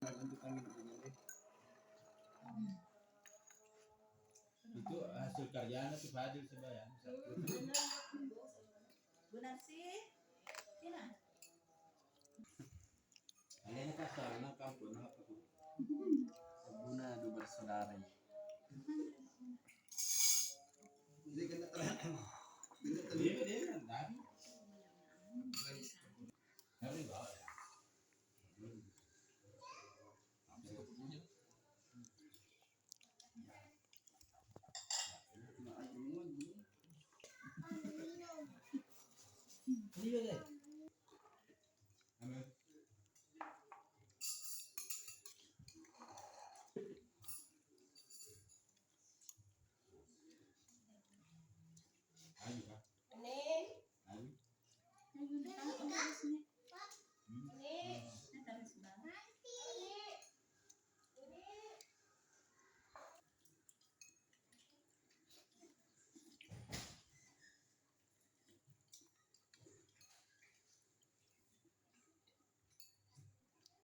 Itu hasil karyanya si Fadil sa bayan. Bunarsi. Sina? Alin na kasal ng kampo na kapag. Sabuna do bersaudara.